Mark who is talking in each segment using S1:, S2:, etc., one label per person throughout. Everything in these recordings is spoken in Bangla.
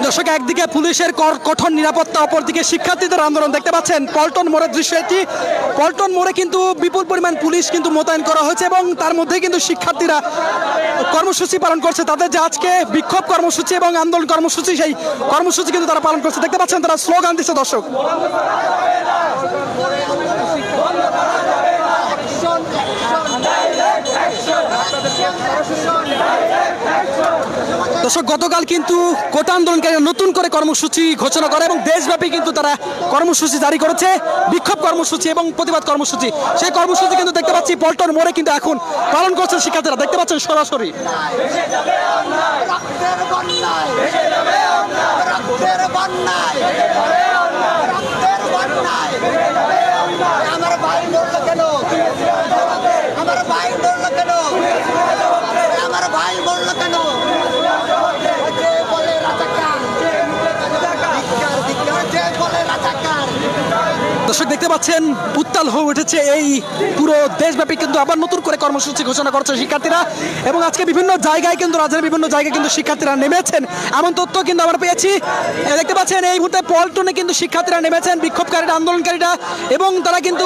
S1: দর্শক, একদিকে পুলিশের কঠোর নিরাপত্তা, অপরদিকে শিক্ষার্থীদের আন্দোলন। দেখতে পাচ্ছেন পল্টন মোড়ের দৃশ্য এটি। পল্টন মোড়ে কিন্তু বিপুল পরিমাণ পুলিশ কিন্তু মোতায়েন করা হয়েছে এবং তার মধ্যে কিন্তু শিক্ষার্থীরা কর্মসূচি পালন করছে। তাদের যে আজকে বিক্ষোভ কর্মসূচি এবং আন্দোলন কর্মসূচি, সেই কর্মসূচি কিন্তু তারা পালন করছে। দেখতে পাচ্ছেন তারা স্লোগান দিচ্ছে। দর্শক, গতকাল কিন্তু কোটা আন্দোলনকারীরা নতুন করে কর্মসূচি ঘোষণা করে এবং দেশব্যাপী কিন্তু তারা কর্মসূচি জারি করেছে, বিক্ষোভ কর্মসূচি এবং প্রতিবাদ কর্মসূচি। সেই কর্মসূচি কিন্তু দেখতে পাচ্ছি পল্টন মোড়ে কিন্তু এখন পালন করছেন শিক্ষার্থীরা। দেখতে পাচ্ছেন সরাসরি। দর্শক, দেখতে পাচ্ছেন উত্তাল হয়ে উঠেছে এই পুরো দেশব্যাপী কিন্তু আবার নতুন করে কর্মসূচি ঘোষণা করছে শিক্ষার্থীরা এবং আজকে বিভিন্ন জায়গায় কিন্তু রাজ্যের বিভিন্ন জায়গায় কিন্তু শিক্ষার্থীরা নেমেছেন, এমন তথ্য কিন্তু আমরা পেয়েছি। দেখতে পাচ্ছেন এই মুহূর্তে পল্টনে কিন্তু শিক্ষার্থীরা নেমেছেন, বিক্ষোভকারীরা, আন্দোলনকারীরা, এবং তারা কিন্তু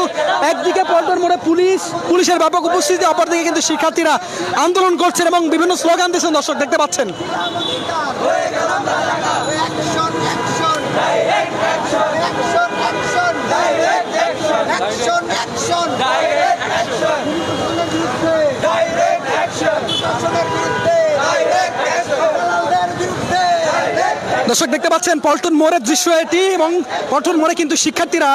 S1: একদিকে পল্টন মোড়ে পুলিশের ব্যাপক উপস্থিতি, অপরদিকে কিন্তু শিক্ষার্থীরা আন্দোলন করছেন এবং বিভিন্ন স্লোগান দিচ্ছেন। দর্শক, দেখতে পাচ্ছেন। দর্শক, দেখতে পাচ্ছেন পল্টন মোড়ের দৃশ্য এটি এবং পল্টন মোড়ে কিন্তু শিক্ষার্থীরা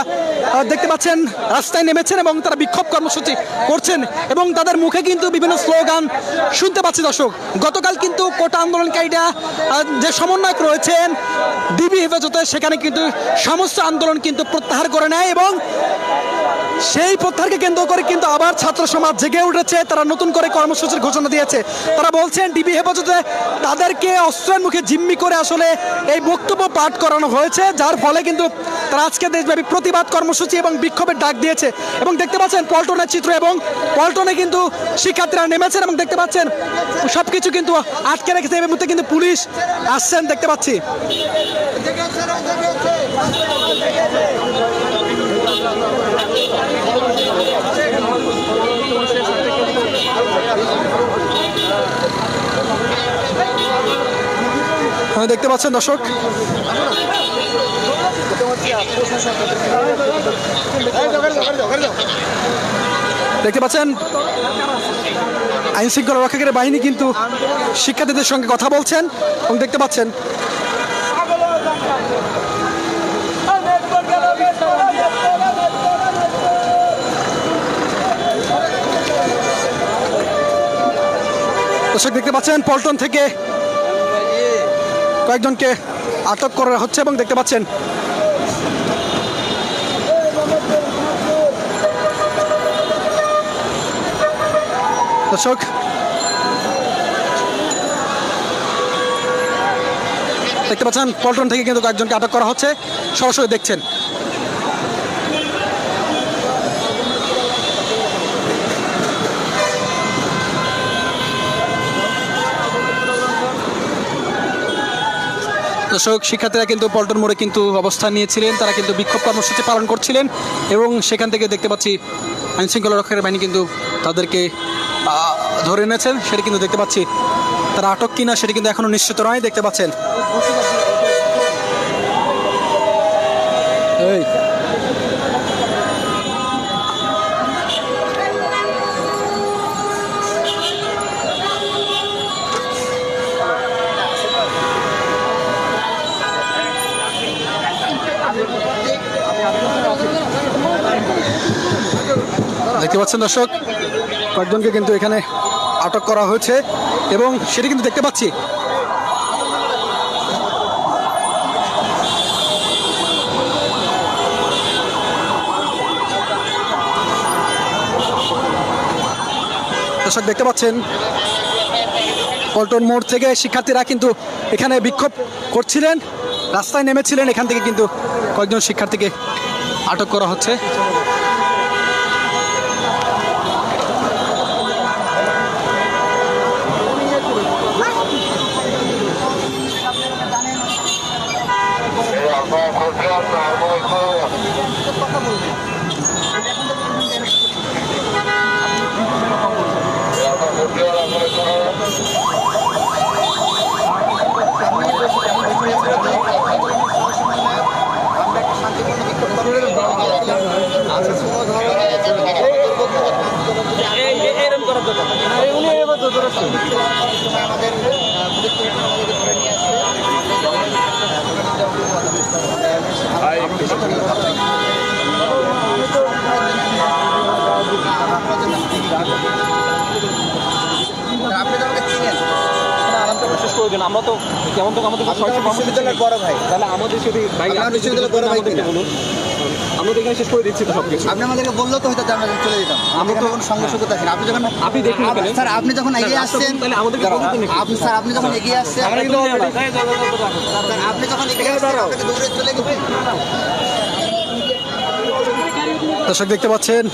S1: দেখতে পাচ্ছেন রাস্তায় নেমেছেন এবং তারা বিক্ষোভ কর্মসূচি করছেন এবং তাদের মুখে কিন্তু বিভিন্ন স্লোগান শুনতে পাচ্ছি। দর্শক, গতকাল কিন্তু কোটা আন্দোলনকারীরা যে সমন্বয়ক রয়েছেন ডিবি হেফাজতে, সেখানে কিন্তু সমস্ত আন্দোলন কিন্তু প্রত্যাহার করে নেয় এবং সেই প্রত্যাহারকে কেন্দ্র করে কিন্তু আবার ছাত্র সমাজ জেগে উঠেছে। তারা নতুন করে কর্মসূচির ঘোষণা দিয়েছে। তারা বলছেন ডিবি হেফাজতে তাদেরকে অস্ত্রের মুখে জিম্মি করে আসলে এই বক্তব্য পাঠ করানো হয়েছে, যার ফলে কিন্তু তারা আজকে দেশব্যাপী প্রতিবাদ কর্মসূচি এবং বিক্ষোভের ডাক দিয়েছে। এবং দেখতে পাচ্ছেন পল্টনের চিত্র এবং পল্টনে কিন্তু শিক্ষার্থীরা নেমেছেন এবং দেখতে পাচ্ছেন সবকিছু কিন্তু আটকে রেখেছে। এই মুহূর্তে কিন্তু পুলিশ আসছেন, দেখতে পাচ্ছি। দেখতে পাচ্ছেন দর্শক, দেখতে পাচ্ছেন আইন শৃঙ্খলা রক্ষাকারী বাহিনী কিন্তু শিক্ষার্থীদের সঙ্গে কথা বলছেন এবং দেখতে পাচ্ছেন দর্শক, দেখতে পাচ্ছেন পল্টন থেকে কয়েকজনকে আটক করা হচ্ছে এবং দেখতে পাচ্ছেন দর্শক, দেখতে পাচ্ছেন পল্টন থেকে কিন্তু কয়েকজনকে আটক করা হচ্ছে, সরাসরি দেখছেন। দর্শক, শিক্ষার্থীরা কিন্তু পল্টন মোড়ে কিন্তু অবস্থান নিয়েছিলেন, তারা কিন্তু বিক্ষোভ কর্মসূচি পালন করছিলেন এবং সেখান থেকে দেখতে পাচ্ছি আইনশৃঙ্খলা রক্ষাকারী বাহিনী কিন্তু তাদেরকে ধরে এনেছেন। সেটা কিন্তু দেখতে পাচ্ছি, তারা আটক কিনা সেটা কিন্তু এখনো নিশ্চিত নয়। দেখতে পাচ্ছেন দর্শক, কয়েকজনকে কিন্তু এখানে আটক করা হয়েছে এবং সেটি কিন্তু দেখতে পাচ্ছি। দর্শক, দেখতে পাচ্ছেন পল্টন মোড় থেকে শিক্ষার্থীরা কিন্তু এখানে বিক্ষোভ করছিলেন, রাস্তায় নেমেছিলেন। এখান থেকে কিন্তু কয়েকজন শিক্ষার্থীকে আটক করা হচ্ছে।
S2: শেষ করে দিন। আমরা তো কেমন তো আমাদের
S3: বিশ্ববিদ্যালয়ের বড় ভাই,
S2: তাহলে আমাদের সাথে ভাই
S3: আপনার বিশ্ববিদ্যালয়ের বড় ভাই কিনা?
S2: বলুন, আমরা তো এখানে শেষ করে দিচ্ছি তো সবকিছু।
S3: আপনি আমাদেরকে বললেও তো হয়তো যে আমরা চলে যেতাম। আমরা তো কোনো সঙ্গ সুখে থাকি না। আপনি যখন
S2: দেখুন এখানে।
S3: স্যার আপনি যখন এগিয়ে আসছেন,
S2: তাহলে আমাদেরকে বলুন তো নাকি?
S3: আপনি স্যার আপনি যখন এগিয়ে আসছেন,
S2: আমরা কিন্তু
S3: স্যার, আপনি যখন এগিয়ে আসছেন আপনাকে দৌড়ে চলে গেছেন।
S1: দর্শক দেখতে পাচ্ছেন